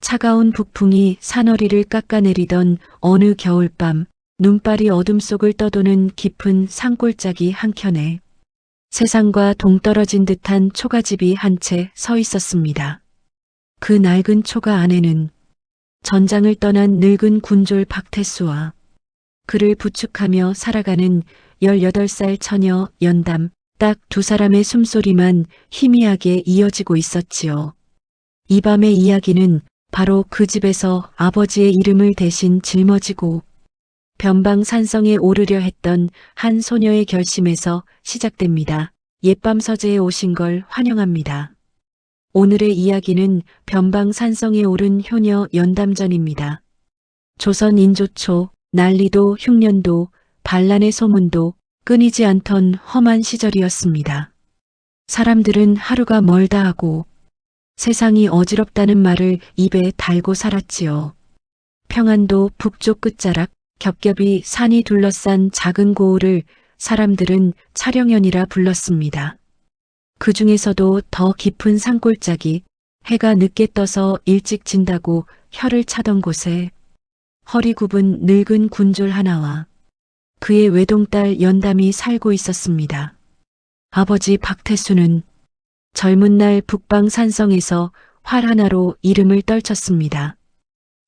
차가운 북풍이 산허리를 깎아내리던 어느 겨울밤, 눈발이 어둠 속을 떠도는 깊은 산골짜기 한켠에 세상과 동떨어진 듯한 초가집이 한 채 서 있었습니다. 그 낡은 초가 안에는 전장을 떠난 늙은 군졸 박태수와 그를 부축하며 살아가는 18살 처녀 연담, 딱 두 사람의 숨소리만 희미하게 이어지고 있었지요. 이 밤의 이야기는 바로 그 집에서 아버지의 이름을 대신 짊어지고 변방산성에 오르려 했던 한 소녀의 결심에서 시작됩니다. 옛밤 서재에 오신 걸 환영합니다. 오늘의 이야기는 변방산성에 오른 효녀 연담전입니다. 조선 인조초, 난리도 흉년도, 반란의 소문도 끊이지 않던 험한 시절이었습니다. 사람들은 하루가 멀다 하고 세상이 어지럽다는 말을 입에 달고 살았지요. 평안도 북쪽 끝자락 겹겹이 산이 둘러싼 작은 고을을 사람들은 차령연이라 불렀습니다. 그 중에서도 더 깊은 산골짜기, 해가 늦게 떠서 일찍 진다고 혀를 차던 곳에 허리 굽은 늙은 군졸 하나와 그의 외동딸 연담이 살고 있었습니다. 아버지 박태수는 젊은 날 북방 산성에서 활 하나로 이름을 떨쳤습니다.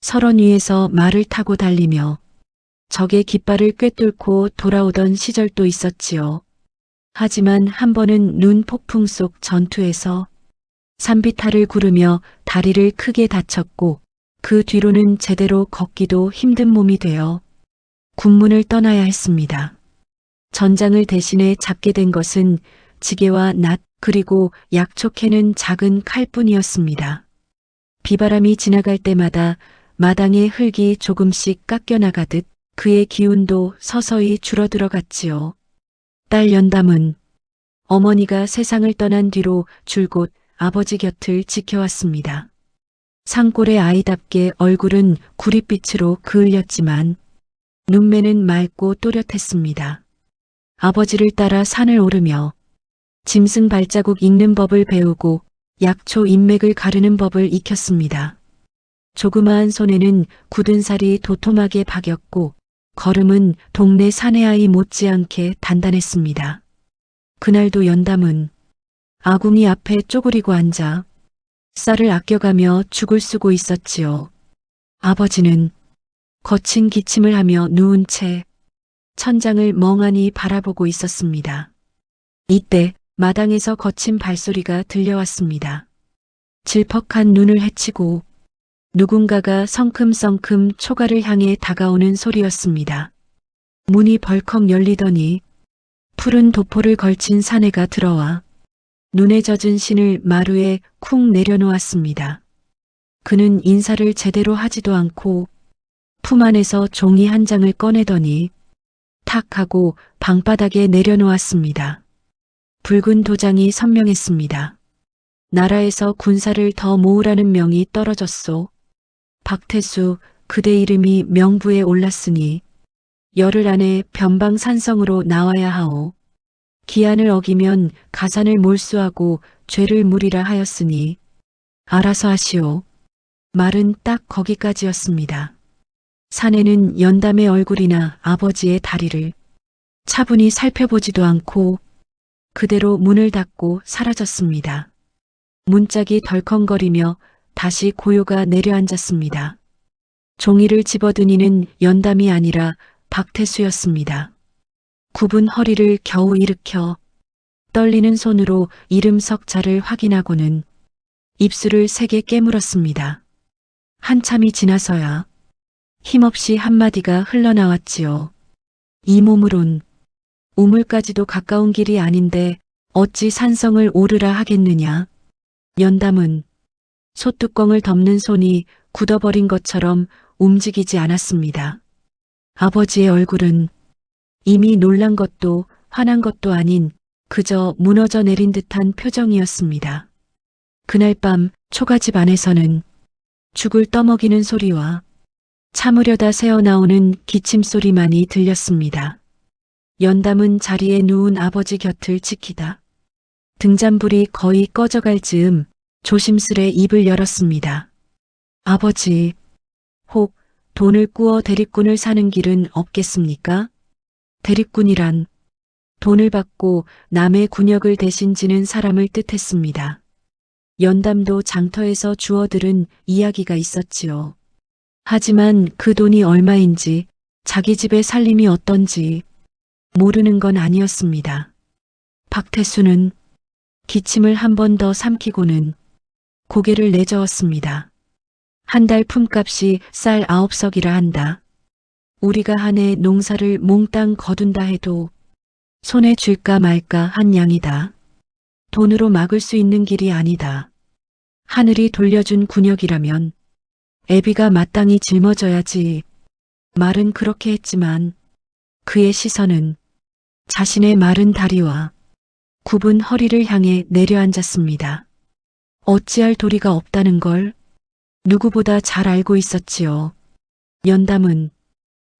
설원 위에서 말을 타고 달리며 적의 깃발을 꿰뚫고 돌아오던 시절도 있었지요. 하지만 한 번은 눈 폭풍 속 전투에서 산비탈을 구르며 다리를 크게 다쳤고 그 뒤로는 제대로 걷기도 힘든 몸이 되어 군문을 떠나야 했습니다. 전장을 대신해 잡게 된 것은 지게와 낫 그리고 약초 캐는 작은 칼뿐이었습니다. 비바람이 지나갈 때마다 마당의 흙이 조금씩 깎여나가듯 그의 기운도 서서히 줄어들어갔지요. 딸 연담은 어머니가 세상을 떠난 뒤로 줄곧 아버지 곁을 지켜왔습니다. 산골의 아이답게 얼굴은 구릿빛으로 그을렸지만 눈매는 맑고 또렷했습니다. 아버지를 따라 산을 오르며 짐승 발자국 읽는 법을 배우고 약초 인맥을 가르는 법을 익혔습니다. 조그마한 손에는 굳은 살이 도톰하게 박였고 걸음은 동네 사내아이 못지않게 단단했습니다. 그날도 연담은 아궁이 앞에 쪼그리고 앉아 쌀을 아껴가며 죽을 쓰고 있었지요. 아버지는 거친 기침을 하며 누운 채 천장을 멍하니 바라보고 있었습니다. 이때 마당에서 거친 발소리가 들려왔습니다. 질퍽한 눈을 헤치고 누군가가 성큼성큼 초가를 향해 다가오는 소리였습니다. 문이 벌컥 열리더니 푸른 도포를 걸친 사내가 들어와 눈에 젖은 신을 마루에 쿵 내려놓았습니다. 그는 인사를 제대로 하지도 않고 품 안에서 종이 한 장을 꺼내더니 탁 하고 방바닥에 내려놓았습니다. 붉은 도장이 선명했습니다. 나라에서 군사를 더 모으라는 명이 떨어졌소. 박태수, 그대 이름이 명부에 올랐으니 열흘 안에 변방산성으로 나와야 하오. 기한을 어기면 가산을 몰수하고 죄를 물이라 하였으니 알아서 하시오. 말은 딱 거기까지였습니다. 사내는 연담의 얼굴이나 아버지의 다리를 차분히 살펴보지도 않고 그대로 문을 닫고 사라졌습니다. 문짝이 덜컹거리며 다시 고요가 내려앉았습니다. 종이를 집어든 이는 연담이 아니라 박태수였습니다. 굽은 허리를 겨우 일으켜 떨리는 손으로 이름 석자를 확인하고는 입술을 세게 깨물었습니다. 한참이 지나서야 힘없이 한마디가 흘러나왔지요. 이 몸으론 우물까지도 가까운 길이 아닌데 어찌 산성을 오르라 하겠느냐. 연담은 솥뚜껑을 덮는 손이 굳어버린 것처럼 움직이지 않았습니다. 아버지의 얼굴은 이미 놀란 것도 화난 것도 아닌 그저 무너져 내린 듯한 표정이었습니다. 그날 밤 초가집 안에서는 죽을 떠먹이는 소리와 참으려다 새어나오는 기침소리만이 들렸습니다. 연담은 자리에 누운 아버지 곁을 지키다 등잔불이 거의 꺼져갈 즈음 조심스레 입을 열었습니다. 아버지, 혹 돈을 꾸어 대립군을 사는 길은 없겠습니까? 대립군이란 돈을 받고 남의 군역을 대신 지는 사람을 뜻했습니다. 연담도 장터에서 주워들은 이야기가 있었지요. 하지만 그 돈이 얼마인지 자기 집의 살림이 어떤지 모르는 건 아니었습니다. 박태수는 기침을 한 번 더 삼키고는 고개를 내저었습니다. 한 달 품값이 쌀 9석이라 한다. 우리가 한 해 농사를 몽땅 거둔다 해도 손에 쥘까 말까 한 양이다. 돈으로 막을 수 있는 길이 아니다. 하늘이 돌려준 군역이라면 애비가 마땅히 짊어져야지. 말은 그렇게 했지만 그의 시선은 자신의 마른 다리와 굽은 허리를 향해 내려앉았습니다. 어찌할 도리가 없다는 걸 누구보다 잘 알고 있었지요. 연담은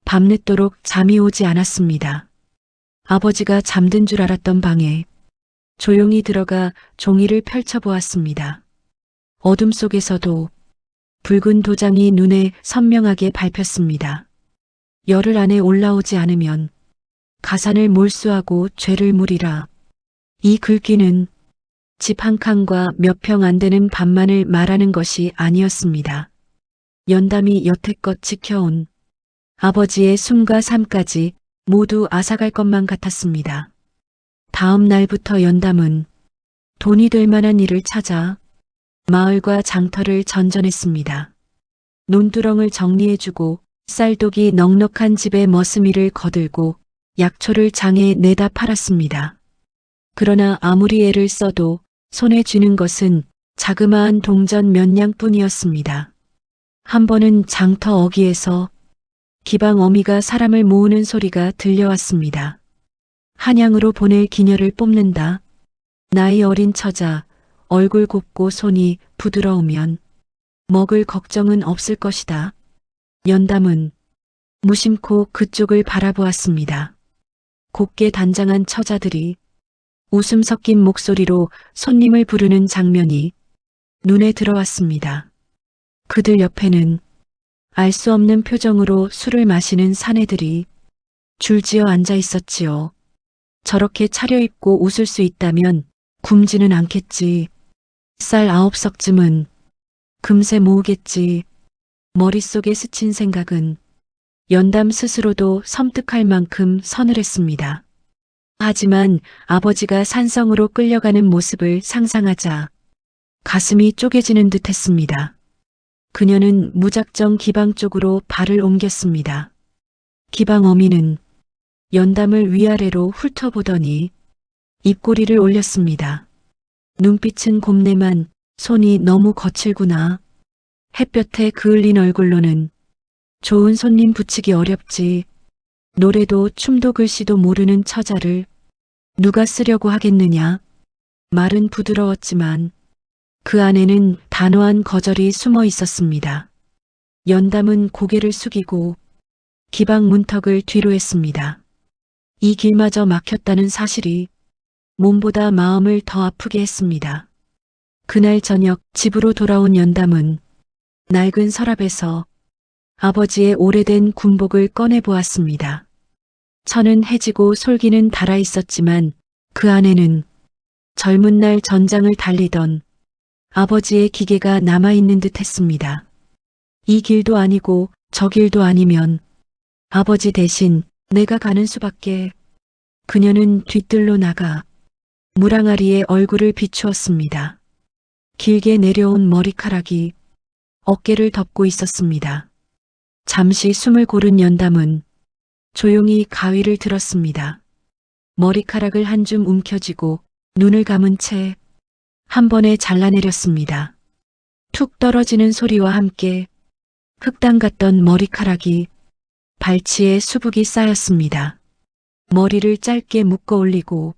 밤늦도록 잠이 오지 않았습니다. 아버지가 잠든 줄 알았던 방에 조용히 들어가 종이를 펼쳐보았습니다. 어둠 속에서도 붉은 도장이 눈에 선명하게 밟혔습니다. 열흘 안에 올라오지 않으면 가산을 몰수하고 죄를 물이라. 이 글귀는 집 한 칸과 몇 평 안 되는 밭만을 말하는 것이 아니었습니다. 연담이 여태껏 지켜온 아버지의 숨과 삶까지 모두 앗아갈 것만 같았습니다. 다음 날부터 연담은 돈이 될 만한 일을 찾아 마을과 장터를 전전했습니다. 논두렁을 정리해주고 쌀독이 넉넉한 집의 머스미를 거들고 약초를 장에 내다 팔았습니다. 그러나 아무리 애를 써도 손에 쥐는 것은 자그마한 동전 몇 냥뿐이었습니다. 한 번은 장터 어귀에서 기방 어미가 사람을 모으는 소리가 들려왔습니다. 한양으로 보낼 기녀를 뽑는다. 나이 어린 처자, 얼굴 곱고 손이 부드러우면 먹을 걱정은 없을 것이다. 연담은 무심코 그쪽을 바라보았습니다. 곱게 단장한 처자들이 웃음 섞인 목소리로 손님을 부르는 장면이 눈에 들어왔습니다. 그들 옆에는 알 수 없는 표정으로 술을 마시는 사내들이 줄지어 앉아 있었지요. 저렇게 차려입고 웃을 수 있다면 굶지는 않겠지. 쌀 9석쯤은 금세 모으겠지. 머릿속에 스친 생각은 연담 스스로도 섬뜩할 만큼 서늘했습니다. 하지만 아버지가 산성으로 끌려가는 모습을 상상하자 가슴이 쪼개지는 듯 했습니다. 그녀는 무작정 기방 쪽으로 발을 옮겼습니다. 기방 어미는 연담을 위아래로 훑어보더니 입꼬리를 올렸습니다. 눈빛은 곱네만 손이 너무 거칠구나. 햇볕에 그을린 얼굴로는 좋은 손님 붙이기 어렵지. 노래도 춤도 글씨도 모르는 처자를 누가 쓰려고 하겠느냐. 말은 부드러웠지만 그 안에는 단호한 거절이 숨어 있었습니다. 연담은 고개를 숙이고 기방 문턱을 뒤로 했습니다. 이 길마저 막혔다는 사실이 몸보다 마음을 더 아프게 했습니다. 그날 저녁 집으로 돌아온 연담은 낡은 서랍에서 아버지의 오래된 군복을 꺼내보았습니다. 천은 해지고 솔기는 닳아 있었지만 그 안에는 젊은 날 전장을 달리던 아버지의 기계가 남아있는 듯 했습니다. 이 길도 아니고 저 길도 아니면 아버지 대신 내가 가는 수밖에. 그녀는 뒤뜰로 나가 무랑아리에 얼굴을 비추었습니다. 길게 내려온 머리카락이 어깨를 덮고 있었습니다. 잠시 숨을 고른 연담은 조용히 가위를 들었습니다. 머리카락을 한 줌 움켜쥐고 눈을 감은 채 한 번에 잘라내렸습니다. 툭 떨어지는 소리와 함께 흙당 같던 머리카락이 발치에 수북이 쌓였습니다. 머리를 짧게 묶어 올리고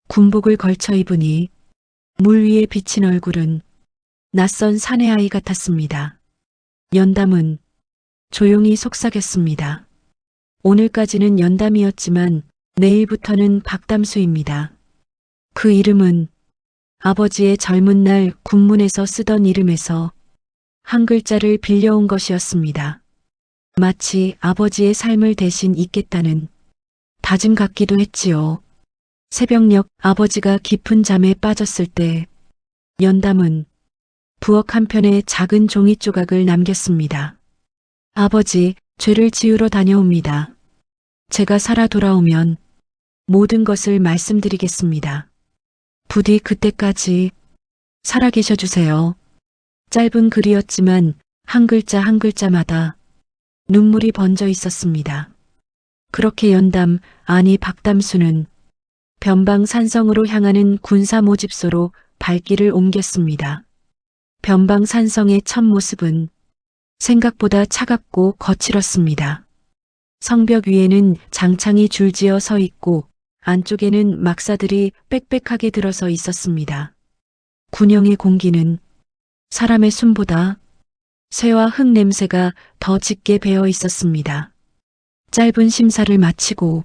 군복을 걸쳐 입으니 물 위에 비친 얼굴은 낯선 사내 아이 같았습니다. 연담은 조용히 속삭였습니다. 오늘까지는 연담이었지만 내일부터는 박담수입니다. 그 이름은 아버지의 젊은 날 군문에서 쓰던 이름에서 한 글자를 빌려온 것이었습니다. 마치 아버지의 삶을 대신 잇겠다는 다짐 같기도 했지요. 새벽녘 아버지가 깊은 잠에 빠졌을 때 연담은 부엌 한편에 작은 종이 조각을 남겼습니다. 아버지, 죄를 지으러 다녀옵니다. 제가 살아 돌아오면 모든 것을 말씀드리겠습니다. 부디 그때까지 살아계셔 주세요. 짧은 글이었지만 한 글자 한 글자마다 눈물이 번져 있었습니다. 그렇게 연담, 아니 박담수는 변방 산성으로 향하는 군사 모집소로 발길을 옮겼습니다. 변방 산성의 첫 모습은 생각보다 차갑고 거칠었습니다. 성벽 위에는 장창이 줄지어 서 있고 안쪽에는 막사들이 빽빽하게 들어서 있었습니다. 군영의 공기는 사람의 숨보다 쇠와 흙 냄새가 더 짙게 배어 있었습니다. 짧은 심사를 마치고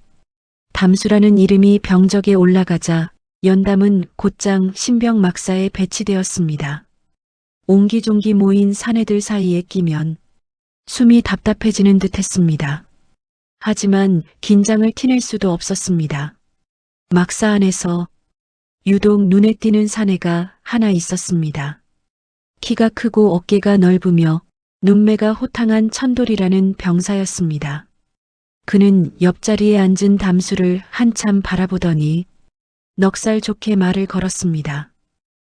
담수라는 이름이 병적에 올라가자 연담은 곧장 신병 막사에 배치되었습니다. 옹기종기 모인 사내들 사이에 끼면 숨이 답답해지는 듯 했습니다. 하지만 긴장을 티낼 수도 없었습니다. 막사 안에서 유독 눈에 띄는 사내가 하나 있었습니다. 키가 크고 어깨가 넓으며 눈매가 호탕한 천돌이라는 병사였습니다. 그는 옆자리에 앉은 담수를 한참 바라보더니 넉살 좋게 말을 걸었습니다.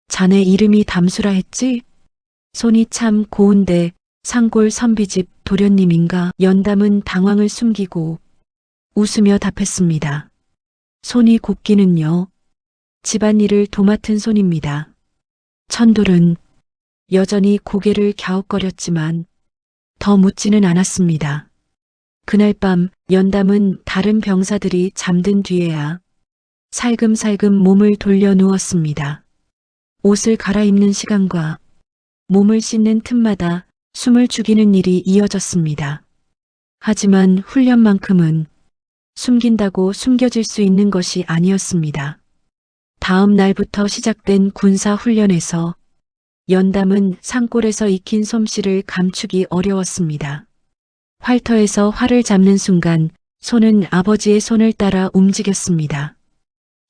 자네 이름이 담수라 했지? 손이 참 고운데 상골 선비집 도련님인가? 연담은 당황을 숨기고 웃으며 답했습니다. 손이 곱기는요. 집안일을 도맡은 손입니다. 천돌은 여전히 고개를 갸웃거렸지만 더 묻지는 않았습니다. 그날 밤 연담은 다른 병사들이 잠든 뒤에야 살금살금 몸을 돌려 누웠습니다. 옷을 갈아입는 시간과 몸을 씻는 틈마다 숨을 죽이는 일이 이어졌습니다. 하지만 훈련만큼은 숨긴다고 숨겨질 수 있는 것이 아니었습니다. 다음 날부터 시작된 군사 훈련에서 연담은 산골에서 익힌 솜씨를 감추기 어려웠습니다. 활터에서 활을 잡는 순간 손은 아버지의 손을 따라 움직였습니다.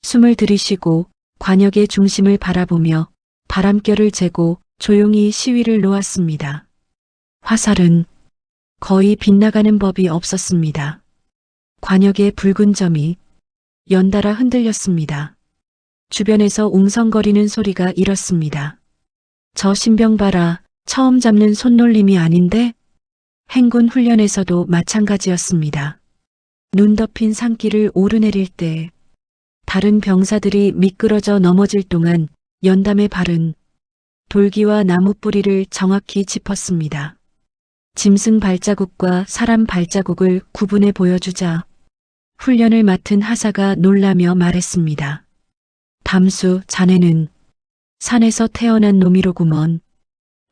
숨을 들이쉬고 관역의 중심을 바라보며 바람결을 재고 조용히 시위를 놓았습니다. 화살은 거의 빗나가는 법이 없었습니다. 관역의 붉은 점이 연달아 흔들렸습니다. 주변에서 웅성거리는 소리가 일었습니다. 저 신병 봐라, 처음 잡는 손놀림이 아닌데? 행군 훈련에서도 마찬가지였습니다. 눈 덮인 산길을 오르내릴 때 다른 병사들이 미끄러져 넘어질 동안 연담의 발은 돌기와 나무 뿌리를 정확히 짚었습니다. 짐승 발자국과 사람 발자국을 구분해 보여주자 훈련을 맡은 하사가 놀라며 말했습니다. 담수, 자네는 산에서 태어난 놈이로구먼.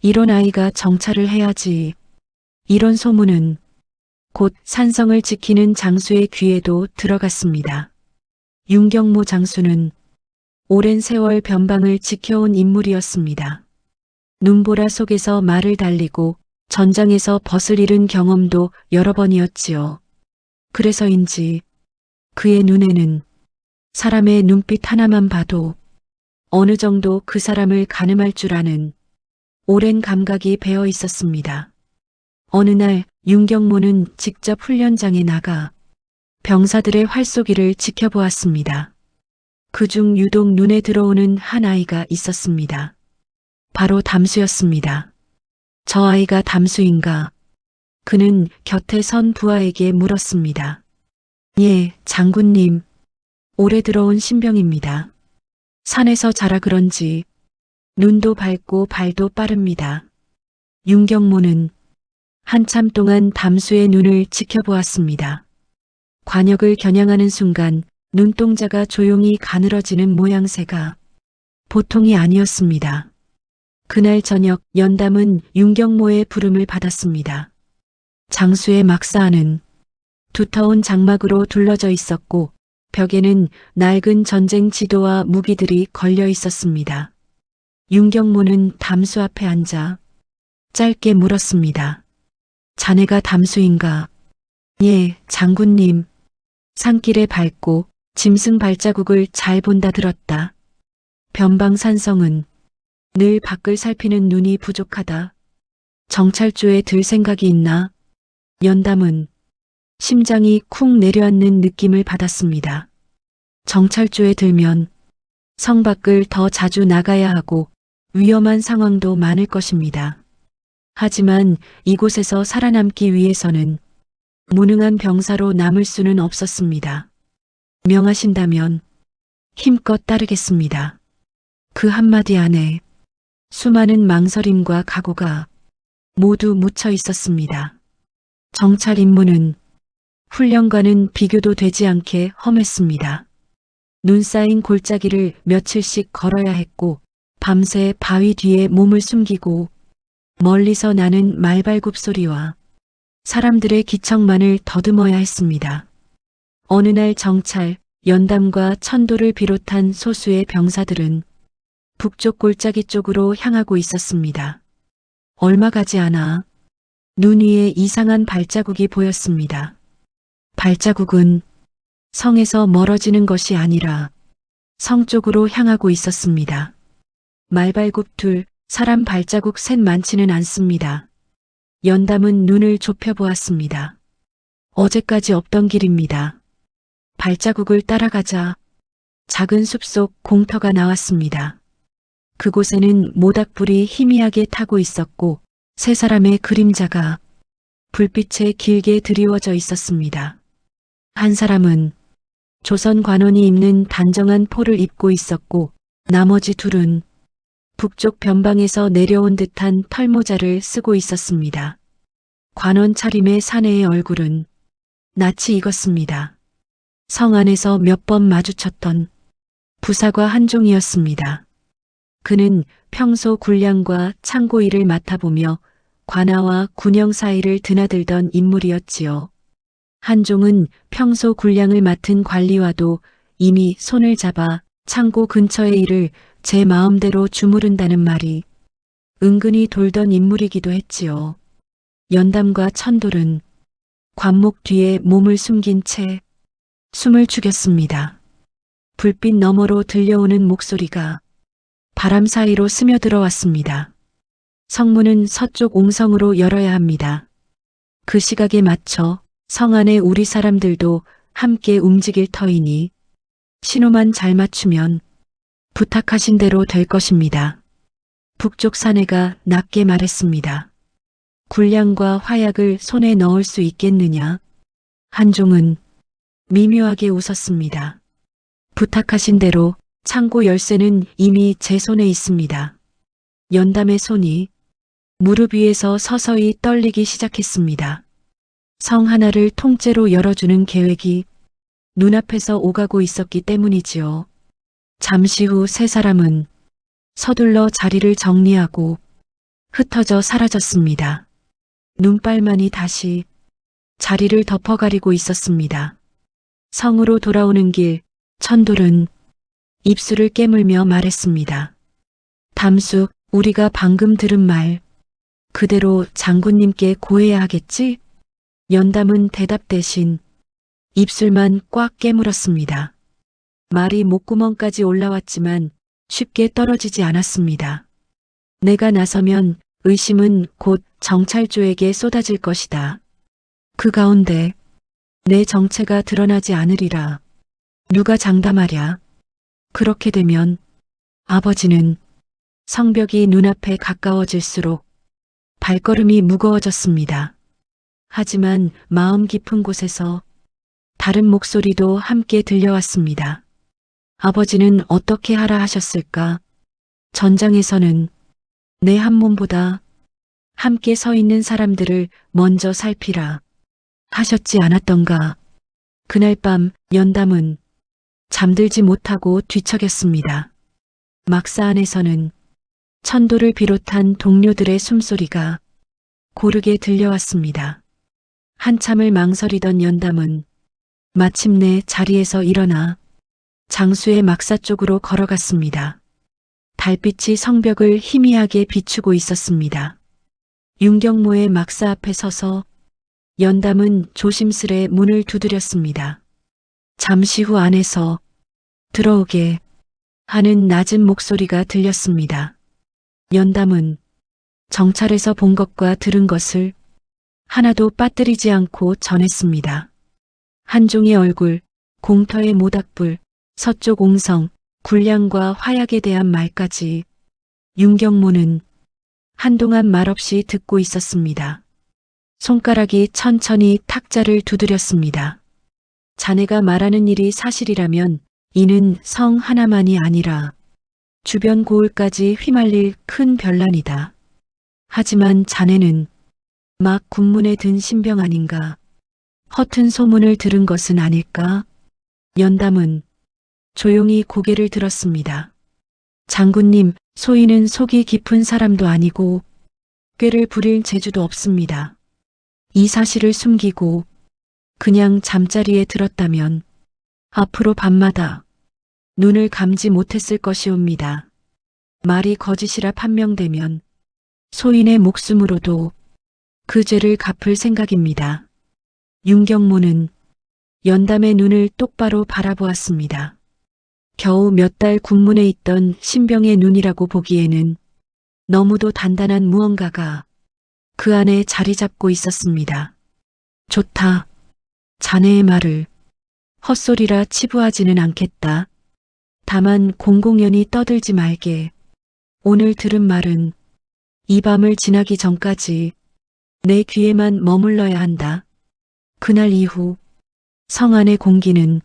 이런 아이가 정찰을 해야지. 이런 소문은 곧 산성을 지키는 장수의 귀에도 들어갔습니다. 윤경모 장수는 오랜 세월 변방을 지켜온 인물이었습니다. 눈보라 속에서 말을 달리고 전장에서 벗을 잃은 경험도 여러 번이었지요. 그래서인지 그의 눈에는 사람의 눈빛 하나만 봐도 어느 정도 그 사람을 가늠할 줄 아는 오랜 감각이 배어 있었습니다. 어느 날 윤경모는 직접 훈련장에 나가 병사들의 활쏘기를 지켜보았습니다. 그중 유독 눈에 들어오는 한 아이가 있었습니다. 바로 담수였습니다. 저 아이가 담수인가? 그는 곁에 선 부하에게 물었습니다. 예, 장군님. 올해 들어온 신병입니다. 산에서 자라 그런지 눈도 밝고 발도 빠릅니다. 윤경모는 한참 동안 담수의 눈을 지켜보았습니다. 관역을 겨냥하는 순간 눈동자가 조용히 가늘어지는 모양새가 보통이 아니었습니다. 그날 저녁 연담은 윤경모의 부름을 받았습니다. 장수의 막사안은 두터운 장막으로 둘러져 있었고 벽에는 낡은 전쟁 지도와 무기들이 걸려 있었습니다. 윤경모는 담수 앞에 앉아 짧게 물었습니다. 자네가 담수인가? 예, 장군님. 산길에 밟고 짐승 발자국을 잘 본다 들었다. 변방산성은 늘 밖을 살피는 눈이 부족하다. 정찰조에 들 생각이 있나? 연담은 심장이 쿵 내려앉는 느낌을 받았습니다. 정찰조에 들면 성 밖을 더 자주 나가야 하고 위험한 상황도 많을 것입니다. 하지만 이곳에서 살아남기 위해서는 무능한 병사로 남을 수는 없었습니다. 명하신다면 힘껏 따르겠습니다. 그 한마디 안에 수많은 망설임과 각오가 모두 묻혀 있었습니다. 정찰 임무는 훈련과는 비교도 되지 않게 험했습니다. 눈 쌓인 골짜기를 며칠씩 걸어야 했고 밤새 바위 뒤에 몸을 숨기고 멀리서 나는 말발굽 소리와 사람들의 기척만을 더듬어야 했습니다. 어느 날 정찰, 연담과 천도를 비롯한 소수의 병사들은 북쪽 골짜기 쪽으로 향하고 있었습니다. 얼마 가지 않아 눈 위에 이상한 발자국이 보였습니다. 발자국은 성에서 멀어지는 것이 아니라 성 쪽으로 향하고 있었습니다. 말발굽 둘, 사람 발자국 셋 많지는 않습니다. 연담은 눈을 좁혀보았습니다. 어제까지 없던 길입니다. 발자국을 따라가자 작은 숲속 공터가 나왔습니다. 그곳에는 모닥불이 희미하게 타고 있었고 세 사람의 그림자가 불빛에 길게 드리워져 있었습니다. 한 사람은 조선 관원이 입는 단정한 포를 입고 있었고 나머지 둘은 북쪽 변방에서 내려온 듯한 털모자를 쓰고 있었습니다. 관원 차림의 사내의 얼굴은 낯이 익었습니다. 성 안에서 몇 번 마주쳤던 부사과 한종이었습니다. 그는 평소 군량과 창고 일을 맡아보며 관아와 군영 사이를 드나들던 인물이었지요. 한종은 평소 군량을 맡은 관리와도 이미 손을 잡아 창고 근처의 일을 제 마음대로 주무른다는 말이 은근히 돌던 인물이기도 했지요. 연담과 천돌은 관목 뒤에 몸을 숨긴 채 숨을 죽였습니다. 불빛 너머로 들려오는 목소리가 바람 사이로 스며들어 왔습니다. 성문은 서쪽 옹성으로 열어야 합니다. 그 시각에 맞춰 성 안의 우리 사람들도 함께 움직일 터이니 신호만 잘 맞추면 부탁하신 대로 될 것입니다. 북쪽 사내가 낮게 말했습니다. 군량과 화약을 손에 넣을 수 있겠느냐? 한종은 미묘하게 웃었습니다. 부탁하신 대로 창고 열쇠는 이미 제 손에 있습니다. 연담의 손이 무릎 위에서 서서히 떨리기 시작했습니다. 성 하나를 통째로 열어주는 계획이 눈앞에서 오가고 있었기 때문이지요. 잠시 후 세 사람은 서둘러 자리를 정리하고 흩어져 사라졌습니다. 눈발만이 다시 자리를 덮어가리고 있었습니다. 성으로 돌아오는 길, 천돌은 입술을 깨물며 말했습니다. 담수, 우리가 방금 들은 말 그대로 장군님께 고해야 하겠지? 연담은 대답 대신 입술만 꽉 깨물었습니다. 말이 목구멍까지 올라왔지만 쉽게 떨어지지 않았습니다. 내가 나서면 의심은 곧 정찰조에게 쏟아질 것이다. 그 가운데 내 정체가 드러나지 않으리라. 누가 장담하랴. 그렇게 되면 아버지는 성벽이 눈앞에 가까워질수록 발걸음이 무거워졌습니다. 하지만 마음 깊은 곳에서 다른 목소리도 함께 들려왔습니다. 아버지는 어떻게 하라 하셨을까? 전장에서는 내 한 몸보다 함께 서 있는 사람들을 먼저 살피라 하셨지 않았던가. 그날 밤 연담은 잠들지 못하고 뒤척였습니다. 막사 안에서는 천도를 비롯한 동료들의 숨소리가 고르게 들려왔습니다. 한참을 망설이던 연담은 마침내 자리에서 일어나 장수의 막사 쪽으로 걸어갔습니다. 달빛이 성벽을 희미하게 비추고 있었습니다. 윤경모의 막사 앞에 서서 연담은 조심스레 문을 두드렸습니다. 잠시 후 안에서 들어오게 하는 낮은 목소리가 들렸습니다. 연담은 정찰에서 본 것과 들은 것을 하나도 빠뜨리지 않고 전했습니다. 한종의 얼굴, 공터의 모닥불, 서쪽 옹성, 굴량과 화약에 대한 말까지 윤경모는 한동안 말없이 듣고 있었습니다. 손가락이 천천히 탁자를 두드렸습니다. 자네가 말하는 일이 사실이라면 이는 성 하나만이 아니라 주변 고을까지 휘말릴 큰 변란이다. 하지만 자네는 막 군문에 든 신병 아닌가? 허튼 소문을 들은 것은 아닐까? 연담은 조용히 고개를 들었습니다. 장군님, 소인은 속이 깊은 사람도 아니고 꾀를 부릴 재주도 없습니다. 이 사실을 숨기고 그냥 잠자리에 들었다면 앞으로 밤마다 눈을 감지 못했을 것이옵니다. 말이 거짓이라 판명되면 소인의 목숨으로도 그 죄를 갚을 생각입니다. 윤경모는 연담의 눈을 똑바로 바라보았습니다. 겨우 몇 달 군문에 있던 신병의 눈이라고 보기에는 너무도 단단한 무언가가 그 안에 자리 잡고 있었습니다. 좋다. 자네의 말을 헛소리라 치부하지는 않겠다. 다만 공공연히 떠들지 말게. 오늘 들은 말은 이 밤을 지나기 전까지 내 귀에만 머물러야 한다. 그날 이후 성 안의 공기는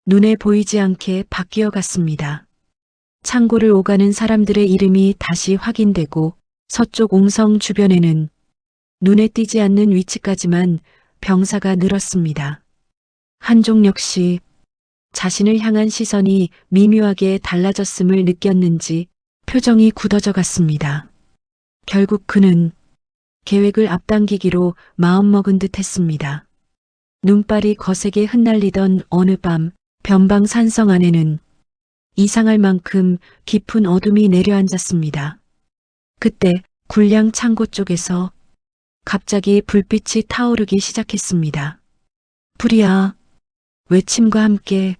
눈에 보이지 않게 바뀌어 갔습니다. 창고를 오가는 사람들의 이름이 다시 확인되고 서쪽 옹성 주변에는 눈에 띄지 않는 위치까지만 병사가 늘었습니다. 한종 역시 자신을 향한 시선이 미묘하게 달라졌음을 느꼈는지 표정이 굳어져 갔습니다. 결국 그는 계획을 앞당기기로 마음먹은 듯 했습니다. 눈발이 거세게 흩날리던 어느 밤 변방 산성 안에는 이상할 만큼 깊은 어둠이 내려앉았습니다. 그때 굴량 창고 쪽에서 갑자기 불빛이 타오르기 시작했습니다. 불이야! 외침과 함께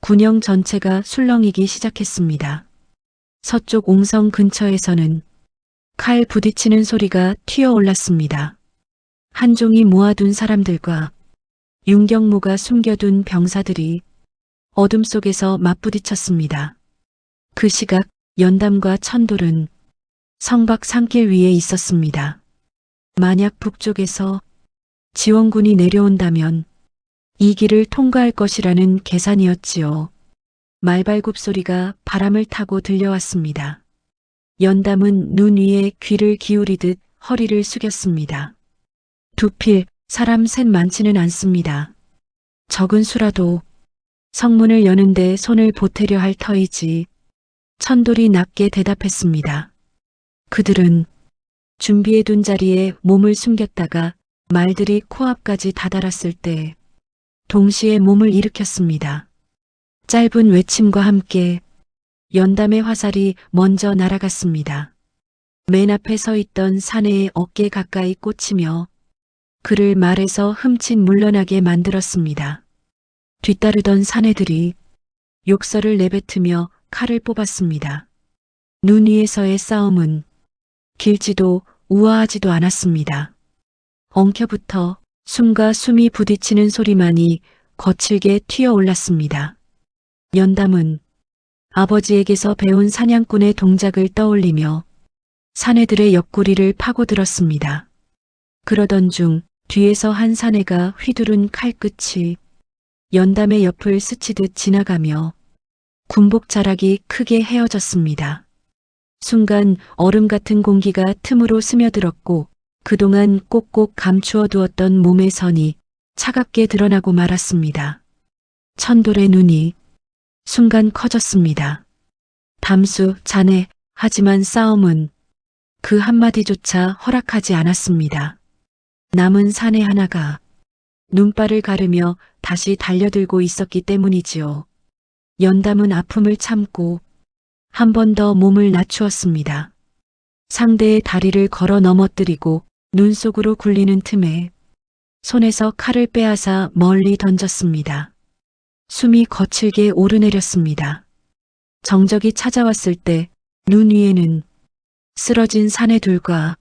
군영 전체가 술렁이기 시작했습니다. 서쪽 옹성 근처에서는 칼 부딪히는 소리가 튀어올랐습니다. 한종이 모아둔 사람들과 윤경모가 숨겨둔 병사들이 어둠 속에서 맞부딪혔습니다. 그 시각 연담과 천돌은 성밖 산길 위에 있었습니다. 만약 북쪽에서 지원군이 내려온다면 이 길을 통과할 것이라는 계산이었지요. 말발굽 소리가 바람을 타고 들려왔습니다. 연담은 눈 위에 귀를 기울이듯 허리를 숙였습니다. 두필, 사람 셋 많지는 않습니다. 적은 수라도 성문을 여는데 손을 보태려 할 터이지. 천돌이 낮게 대답했습니다. 그들은 준비해둔 자리에 몸을 숨겼다가 말들이 코앞까지 다다랐을 때 동시에 몸을 일으켰습니다. 짧은 외침과 함께 연담의 화살이 먼저 날아갔습니다. 맨 앞에 서 있던 사내의 어깨 가까이 꽂히며 그를 말에서 흠칫 물러나게 만들었습니다. 뒤따르던 사내들이 욕설을 내뱉으며 칼을 뽑았습니다. 눈 위에서의 싸움은 길지도 우아하지도 않았습니다. 엉켜부터 숨과 숨이 부딪히는 소리만이 거칠게 튀어올랐습니다. 연담은 아버지에게서 배운 사냥꾼의 동작을 떠올리며 사내들의 옆구리를 파고들었습니다. 그러던 중 뒤에서 한 사내가 휘두른 칼끝이 연담의 옆을 스치듯 지나가며 군복 자락이 크게 헤어졌습니다. 순간 얼음 같은 공기가 틈으로 스며들었고 그동안 꼭꼭 감추어 두었던 몸의 선이 차갑게 드러나고 말았습니다. 천돌의 눈이 순간 커졌습니다. 담수, 자네, 하지만 싸움은 그 한마디조차 허락하지 않았습니다. 남은 사내 하나가 눈발을 가르며 다시 달려들고 있었기 때문이지요. 연담은 아픔을 참고 한 번 더 몸을 낮추었습니다. 상대의 다리를 걸어 넘어뜨리고 눈 속으로 굴리는 틈에 손에서 칼을 빼앗아 멀리 던졌습니다. 숨이 거칠게 오르내렸습니다. 정적이 찾아왔을 때 눈 위에는 쓰러진 사내둘과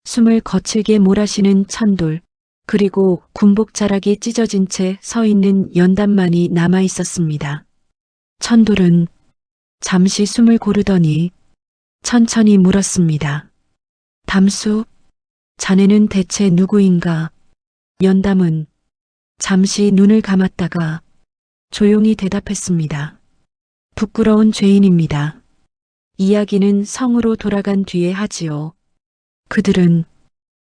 숨을 거칠게 몰아쉬는 천돌, 그리고 군복 자락이 찢어진 채 서 있는 연단만이 남아 있었습니다. 천돌은 잠시 숨을 고르더니 천천히 물었습니다. 담수, 자네는 대체 누구인가? 연담은 잠시 눈을 감았다가 조용히 대답했습니다. 부끄러운 죄인입니다. 이야기는 성으로 돌아간 뒤에 하지요. 그들은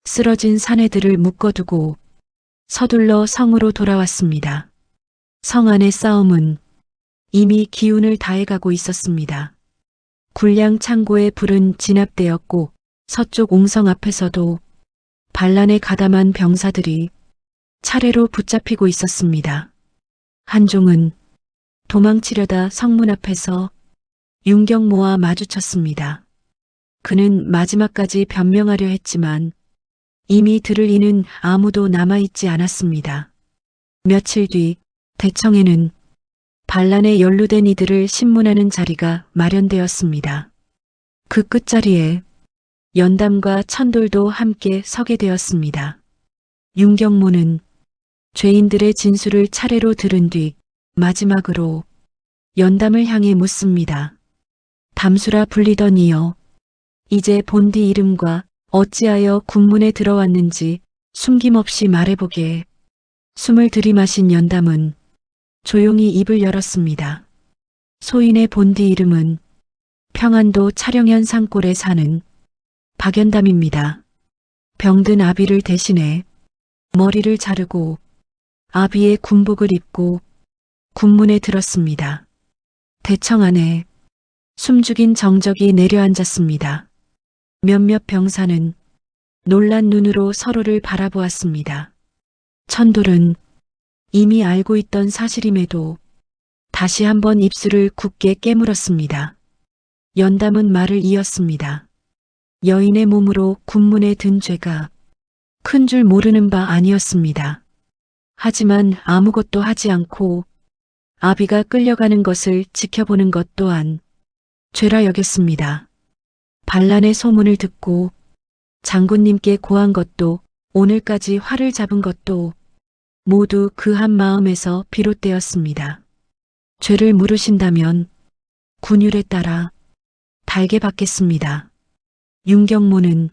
쓰러진 사내들을 묶어두고 서둘러 성으로 돌아왔습니다. 성 안의 싸움은 이미 기운을 다해가고 있었습니다. 굴량 창고에 불은 진압되었고 서쪽 옹성 앞에서도 반란에 가담한 병사들이 차례로 붙잡히고 있었습니다. 한종은 도망치려다 성문 앞에서 윤경모와 마주쳤습니다. 그는 마지막까지 변명하려 했지만 이미 들을 이는 아무도 남아있지 않았습니다. 며칠 뒤 대청에는 반란에 연루된 이들을 신문하는 자리가 마련되었습니다. 그 끝자리에 연담과 천돌도 함께 서게 되었습니다. 윤경모는 죄인들의 진술을 차례로 들은 뒤 마지막으로 연담을 향해 묻습니다. 담수라 불리던 이여, 이제 본디 이름과 어찌하여 군문에 들어왔는지 숨김없이 말해보게. 숨을 들이마신 연담은 조용히 입을 열었습니다. 소인의 본디 이름은 평안도 차령현 산골에 사는 박연담입니다. 병든 아비를 대신해 머리를 자르고 아비의 군복을 입고 군문에 들었습니다. 대청 안에 숨죽인 정적이 내려앉았습니다. 몇몇 병사는 놀란 눈으로 서로를 바라보았습니다. 천돌은 이미 알고 있던 사실임에도 다시 한번 입술을 굳게 깨물었습니다. 연담은 말을 이었습니다. 여인의 몸으로 군문에 든 죄가 큰 줄 모르는 바 아니었습니다. 하지만 아무것도 하지 않고 아비가 끌려가는 것을 지켜보는 것 또한 죄라 여겼습니다. 반란의 소문을 듣고 장군님께 고한 것도 오늘까지 화를 잡은 것도 모두 그 한 마음에서 비롯되었습니다. 죄를 물으신다면 군율에 따라 달게 받겠습니다. 윤경모는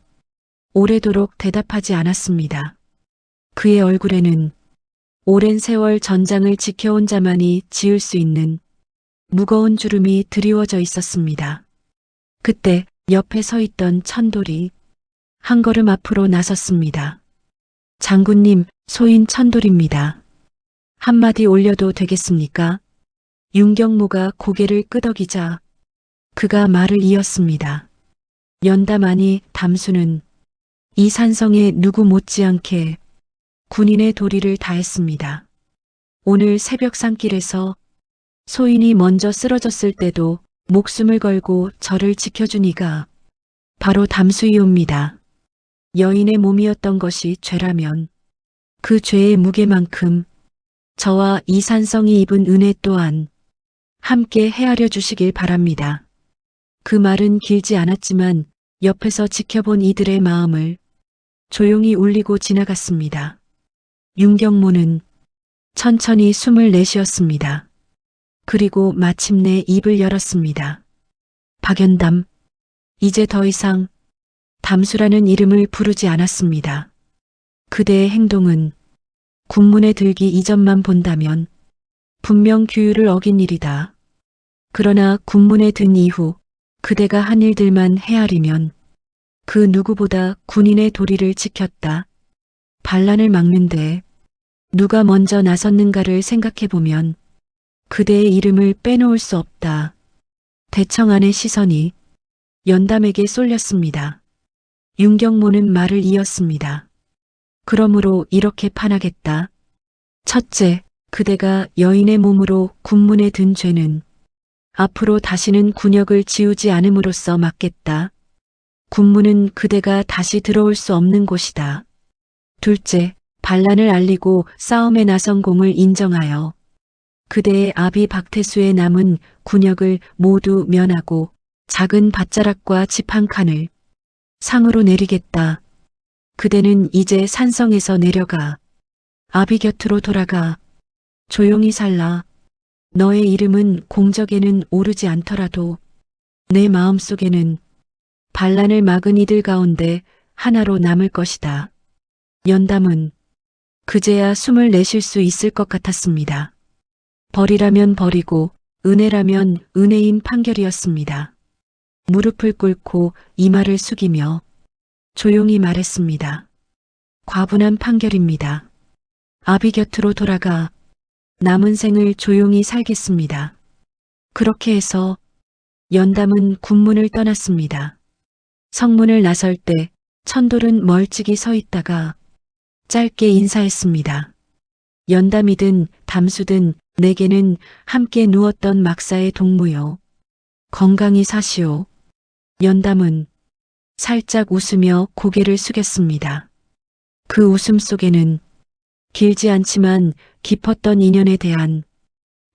오래도록 대답하지 않았습니다. 그의 얼굴에는 오랜 세월 전장을 지켜온 자만이 지을 수 있는 무거운 주름이 드리워져 있었습니다. 그때 옆에 서 있던 천돌이 한 걸음 앞으로 나섰습니다. 장군님, 소인 천돌입니다. 한마디 올려도 되겠습니까? 윤경모가 고개를 끄덕이자 그가 말을 이었습니다. 연담 아니 담수는 이 산성에 누구 못지않게 군인의 도리를 다했습니다. 오늘 새벽 산길에서 소인이 먼저 쓰러졌을 때도 목숨을 걸고 저를 지켜준 이가 바로 담수이옵니다. 여인의 몸이었던 것이 죄라면 그 죄의 무게만큼 저와 이산성이 입은 은혜 또한 함께 헤아려 주시길 바랍니다. 그 말은 길지 않았지만 옆에서 지켜본 이들의 마음을 조용히 울리고 지나갔습니다. 윤경모는 천천히 숨을 내쉬었습니다. 그리고 마침내 입을 열었습니다. 박연담, 이제 더 이상 담수라는 이름을 부르지 않았습니다. 그대의 행동은 군문에 들기 이전만 본다면 분명 규율을 어긴 일이다. 그러나 군문에 든 이후 그대가 한 일들만 헤아리면 그 누구보다 군인의 도리를 지켰다. 반란을 막는데 누가 먼저 나섰는가를 생각해보면 그대의 이름을 빼놓을 수 없다. 대청 안의 시선이 연담에게 쏠렸습니다. 윤경모는 말을 이었습니다. 그러므로 이렇게 판하겠다. 첫째, 그대가 여인의 몸으로 군문에 든 죄는 앞으로 다시는 군역을 지우지 않음으로써 막겠다. 군문은 그대가 다시 들어올 수 없는 곳이다. 둘째, 반란을 알리고 싸움에 나선 공을 인정하여 그대의 아비 박태수의 남은 군역을 모두 면하고 작은 밭자락과 집 한 칸을 상으로 내리겠다. 그대는 이제 산성에서 내려가 아비 곁으로 돌아가 조용히 살라. 너의 이름은 공적에는 오르지 않더라도 내 마음속에는 반란을 막은 이들 가운데 하나로 남을 것이다. 연담은 그제야 숨을 내쉴 수 있을 것 같았습니다. 벌이라면 벌이고 은혜라면 은혜인 판결이었습니다. 무릎을 꿇고 이마를 숙이며 조용히 말했습니다. 과분한 판결입니다. 아비 곁으로 돌아가 남은 생을 조용히 살겠습니다. 그렇게 해서 연담은 군문을 떠났습니다. 성문을 나설 때 천돌은 멀찍이 서 있다가 짧게 인사했습니다. 연담이든 담수든 내게는 함께 누웠던 막사의 동무요. 건강히 사시오. 연담은 살짝 웃으며 고개를 숙였습니다. 그 웃음 속에는 길지 않지만 깊었던 인연에 대한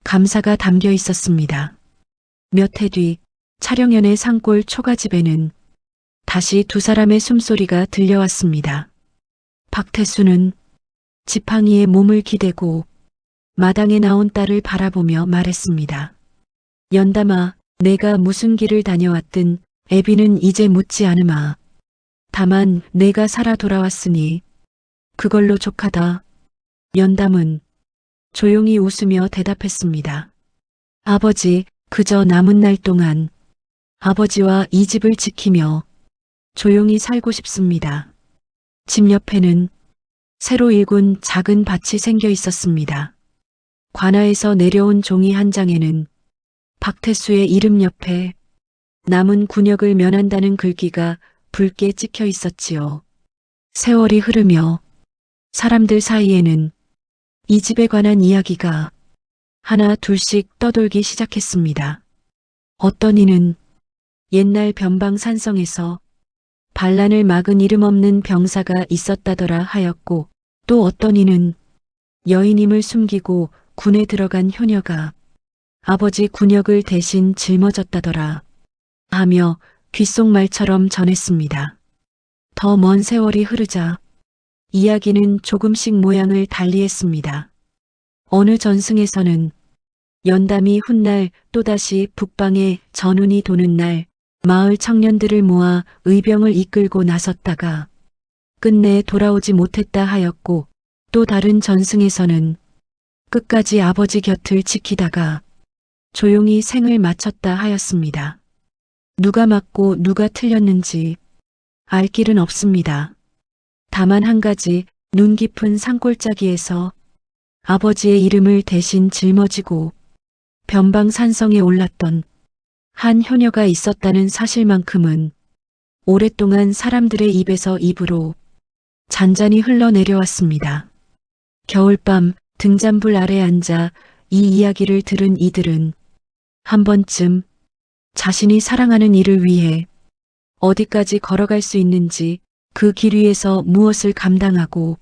감사가 담겨 있었습니다. 몇 해 뒤 촬영연의 산골 초가집에는 다시 두 사람의 숨소리가 들려왔습니다. 박태수는 지팡이에 몸을 기대고 마당에 나온 딸을 바라보며 말했습니다. 연담아, 내가 무슨 길을 다녀왔든 애비는 이제 묻지 않으마. 다만 내가 살아 돌아왔으니 그걸로 족하다. 연담은 조용히 웃으며 대답했습니다. 아버지, 그저 남은 날 동안 아버지와 이 집을 지키며 조용히 살고 싶습니다. 집 옆에는 새로 일군 작은 밭이 생겨 있었습니다. 관아에서 내려온 종이 한 장에는 박태수의 이름 옆에 남은 군역을 면한다는 글귀가 붉게 찍혀 있었지요. 세월이 흐르며 사람들 사이에는 이 집에 관한 이야기가 하나 둘씩 떠돌기 시작했습니다. 어떤 이는 옛날 변방 산성에서 반란을 막은 이름 없는 병사가 있었다더라 하였고, 또 어떤 이는 여인임을 숨기고 군에 들어간 효녀가 아버지 군역을 대신 짊어졌다더라 하며 귓속말처럼 전했습니다. 더 먼 세월이 흐르자 이야기는 조금씩 모양을 달리했습니다. 어느 전승에서는 연담이 훗날 또다시 북방에 전운이 도는 날 마을 청년들을 모아 의병을 이끌고 나섰다가 끝내 돌아오지 못했다 하였고, 또 다른 전승에서는 끝까지 아버지 곁을 지키다가 조용히 생을 마쳤다 하였습니다. 누가 맞고 누가 틀렸는지 알 길은 없습니다. 다만 한 가지, 눈 깊은 산골짜기에서 아버지의 이름을 대신 짊어지고 변방 산성에 올랐던 한 효녀가 있었다는 사실만큼은 오랫동안 사람들의 입에서 입으로 잔잔히 흘러내려왔습니다. 겨울밤 등잔불 아래 앉아 이 이야기를 들은 이들은 한 번쯤 자신이 사랑하는 이를 위해 어디까지 걸어갈 수 있는지, 그 길 위에서 무엇을 감당하고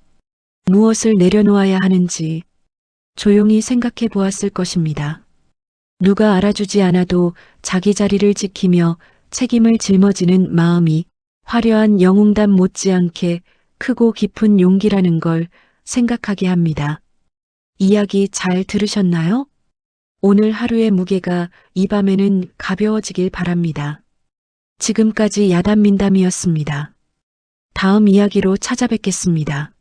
무엇을 내려놓아야 하는지 조용히 생각해 보았을 것입니다. 누가 알아주지 않아도 자기 자리를 지키며 책임을 짊어지는 마음이 화려한 영웅담 못지않게 크고 깊은 용기라는 걸 생각하게 합니다. 이야기 잘 들으셨나요? 오늘 하루의 무게가 이 밤에는 가벼워지길 바랍니다. 지금까지 야단민담이었습니다. 다음 이야기로 찾아뵙겠습니다.